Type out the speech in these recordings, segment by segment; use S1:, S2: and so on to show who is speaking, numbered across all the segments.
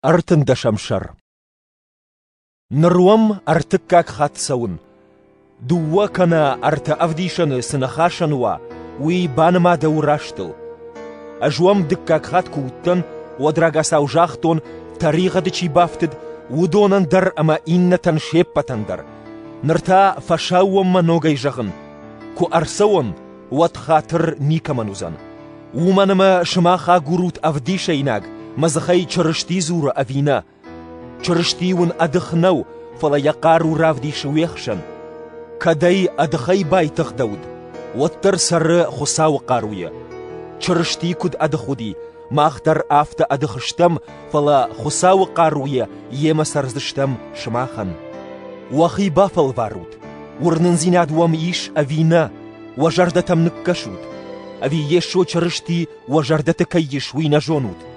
S1: أرتن دشمشر نروم أرتكاك خاتسون دوا كنا أرت أفديشن سنخاشنوا وي بانما دوراشتل أجوام دكاك خات كوتن ودراغا ساوجاختون تاريغا دچي بافتد ودونن در أما إنتن شيبتن در نرتا فشاوم منوغي جغن كو أرسون واتخاتر نيكا منوزن ومنما شماخا غروت أفديشيناغ مزخي چرشتي زور أفينا چرشتيون أدخنو فلا يقارو رافدي شويخشن كداي أدخي بايتخ داود واتر سر خساو قاروية چرشتي كد أدخودي ما اختر آفت أدخشتم فلا خساو قاروية يما سرزشتم شماخن وخي بافل واروت ورننزيناد وام إيش أفينا وجردتم نكشود أفي يشو چرشتي وجردتك يشوين جونود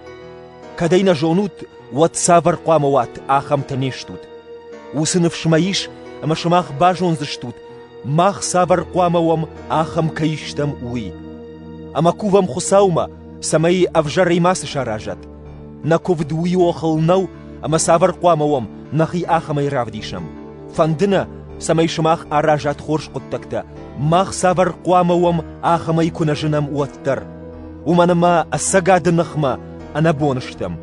S1: كدين جونود واتسافر قواموات آخم تنشتود وسنف شمايش أما شماخ باجون زشتود ماخ سافر قواموام آخم كيشتم وي أما كوفم خساوما سماي أفجر ماس شاراجت نكوف دوي وخلنو أما سافر قواموام نخي آخم يرافديشم فاندنا سماي شماخ أراجات خورش قدتكتا ماخ سافر قواموام آخم يكون جنم واتر ومنما السقاد النخمة أنا بونشتم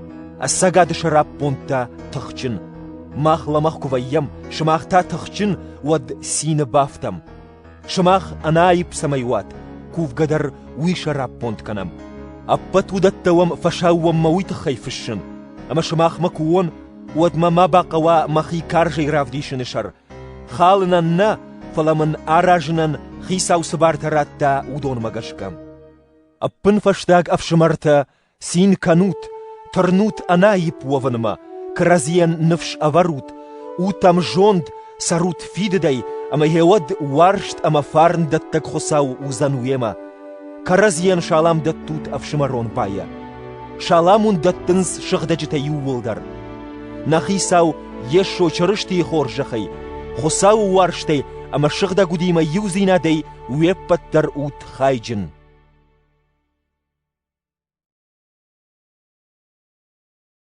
S1: السقاد شراب بونتا تخجن ماخ لماخ كوفيم شماخ تا تخجن ود سين بافتم شماخ أنايب سمايوات كوف قدر وي شراب بونت كنم أبت ودتوم فشاوم مويت خيفشن أما شماخ مكون ود ما باقوا مخي كارجي رافديشن شر خالنا نا فلمن أراجنن خيساو سبارتراتا ودون مغشكم أبن فشتاق أفشمرتا سين كانوت ترنوت أنايب وفنما كرازيان نفش أفروت وتم جوند ساروت فيددي أما يود وارشت أما فارن دتك خساو وزانويما كرازيان شالام دتوت أفشمرون بايا شالامون دتنز شغدجتا يوولدر نخيساو يشو چرشتي خورجخي خساو وارشتي أما شغدا قديما يوزينا دي ويبتر اوت خايجن